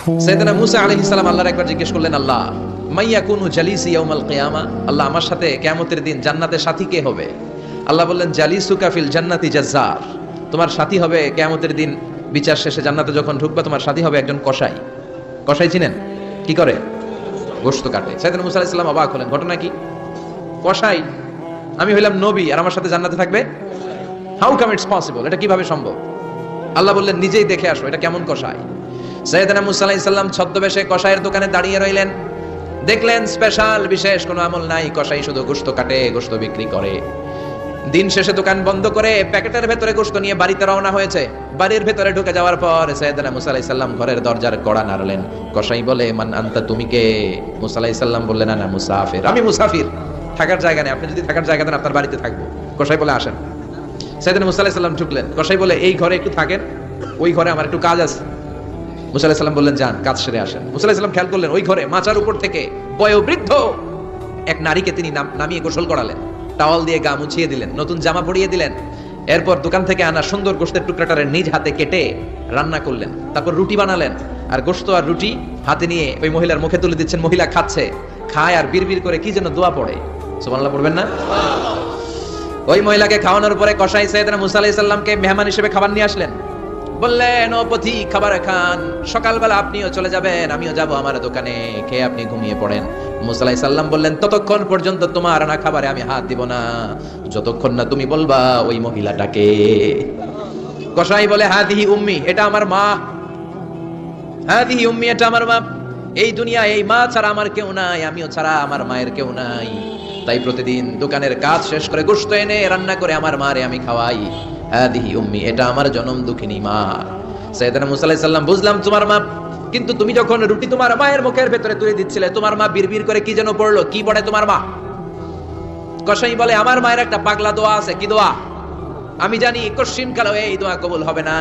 সাইয়েদনা মুসা আলাইহিস সালাম আল্লাহর একবার জিজ্ঞেস করলেন, আল্লাহ মাইয়াকুনু জালিসি ইয়াউমাল কিয়ামা, আল্লাহ আমার সাথে কিয়ামতের দিন জান্নাতের সাথী কে হবে? আল্লাহ বললেন, জালিসুকা ফিল জান্নাতি জাজ্জার, তোমার সাথী হবে কিয়ামতের দিন বিচার শেষে জান্নাতে যখন ঢুকবে তোমার সাথী হবে একজন কসাই। কসাই চিনেন? কি করে? গোশত কাটে। সাইয়েদনা মুসা আলাইহিস সালাম অবাক হলেন, ঘটনা কি? কসাই? আমি হইলাম নবী আর আমার সাথে জান্নাতে থাকবে? হাউ কাম ইটস পসিবল, এটা কিভাবে সম্ভব? আল্লাহ বললেন, নিজেই দেখে আসো এটা কেমন কসাই। সাইয়েদনা মুসা আলাইহিস সালাম ছদ্মবেশে কসাইয়ের দোকানে দাঁড়িয়ে রইলেন। দেখলেন স্পেশাল বিশেষ কোনো আমল নাই, কসাই শুধু গোশত কাটে, গোশত বিক্রি করে। দিন শেষে দোকান বন্ধ করে প্যাকেটের ভেতরে গোশত নিয়ে বাড়িতে রওনা হয়েছে। বাড়ির ভেতরে ঢুকে যাওয়ার পর সাইয়েদনা মুসা আলাইহিস সালাম ঘরের দরজার কড়া নাড়লেন। কসাই বলে, মান আনতা, তুমি কে? মুসা আলাইহিস সালাম বললেন, আনা মুসাফির, আমি মুসাফির, থাকার জায়গা নেই, আপনি যদি থাকার জায়গা দেন আপনার বাড়িতে থাকবো। কসাই বলে, আসেন। সাইয়েদনা মুসা আলাইহিস সালাম ঢুকলেন। কসাই বলে, এই ঘরে একটু থাকেন, ওই ঘরে আমার একটু কাজ আছে। মুসা আলাইহিস সালাম বললেন, যান, কাজ সেরে আসেন। মুসা আলাইহিস সালাম খেয়াল করলেন ওই ঘরে মাচার উপর থেকে বয়োবৃদ্ধ এক নারীকে তিনি নামিয়ে গোসল করালেন, টাওয়াল দিয়ে গা মুছিয়ে দিলেন, নতুন জামা পরিয়ে দিলেন। এরপর দোকান থেকে আনা সুন্দর গোশতের টুকরাটারে নিজ হাতে কেটে রান্না করলেন। তারপর রুটি বানালেন আর গোশত আর রুটি হাতে নিয়ে ওই মহিলার মুখে তুলে দিচ্ছেন। মহিলা খাচ্ছে, খায় আর বিড়বিড় করে কি যেন দোয়া পড়ে। সুবহানাল্লাহ পড়বেন না? ওই মহিলাকে খাওয়ানোর পরে কসাই সাইয়েদনা মুসা আলাইহিস সালামকে মেহমান হিসেবে খাবার নিয়ে আসলেন। বললেন, ও পথিক, খাবার খান, সকালবেলা আপনিও চলে যাবেন, আমিও যাব আমার দোকানে, খেয়ে আপনি ঘুমিয়ে পড়েন। মুসা আলাইহিস সালাম বললেন, ততক্ষণ পর্যন্ত তোমার আনা খাবারে আমি হাত দিব না যতক্ষণ না তুমি বলবা ওই মহিলাটাকে। কসাই বলে, হাদিহি উম্মি, এটা আমার মা, হাদিহি উম্মি, এটা আমার মা। এই দুনিয়া এই মা ছাড়া আমার কেউ নাই, আমিও ছাড়া আমার মায়ের কেউ নাই। তাই প্রতিদিন দোকানের কাজ শেষ করে গোশত এনে রান্না করে আমার মারে আমি খাওয়াই। হাদিহি উম্মি, এটা আমার জনম দুঃখিনী মা। সাইয়েদনা মুসা আলাইহিস সালাম, বুঝলাম তোমার মা, কিন্তু তুমি যখন রুটি তোমার মায়ের মুখের ভেতরে তুলে দিচ্ছিলে তোমার মা বিড়বিড় করে কি যেন পড়লো, কি পড়ে তোমার মা? কসাই বলে, আমার মায়ের একটা পাগলা দোয়া আছে। কি দোয়া? আমি জানি কশিন কালো এই দোয়া কবুল হবে না।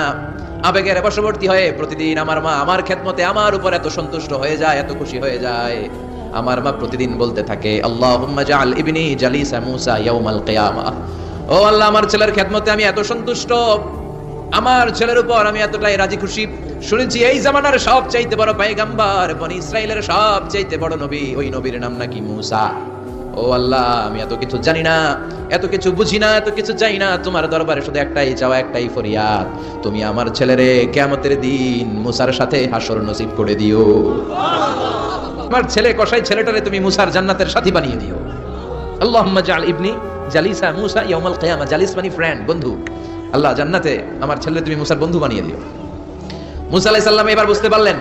আবেগের বশবর্তী হয়ে প্রতিদিন আমার মা আমার খেদমতে আমার উপর এত সন্তুষ্ট হয়ে যায়, এত খুশি হয়ে যায়। আমার মা প্রতিদিন বলতে থাকে, আল্লাহুম্মা জাআল ইবনি জালিসা মুসা ইয়াউমাল কিয়ামা, ও আল্লাহ, আমার ছেলের খেদমতে আমি এত সন্তুষ্ট, আমার ছেলের উপর আমি এতটাই রাজি খুশি। শুনেছি এই জামানার সবচাইতে বড় পয়গম্বর, বনি ইসরাইলের সবচাইতে বড় নবী, ওই নবীর নাম নাকি মুসা। ও আল্লাহ, আমি এত কিছু জানি না, এত কিছু বুঝি না, এত কিছু চাই না, তোমার দরবারে শুধু একটাই চাওয়া, একটাই ফরিয়াদ, তুমি আমার ছেলেরে কিয়ামতের দিন মুসার সাথে হাসর নসিব করে দিও। আমার ছেলে কসাই ছেলেটারে তুমি মুসার জান্নাতের সাথী বানিয়ে দিও। আল্লাহুম্মা জাআল ইবনি জালিসা মুসা ইয়াউমাল কিয়ামা, জালিস মানে ফ্রেন্ড, বন্ধু। আল্লাহ, জান্নাতে আমার ছেলে তুমি মুসার বন্ধু বানিয়ে দিও। মুসা আলাইহিস সালাম এবার বুঝতে পারলেন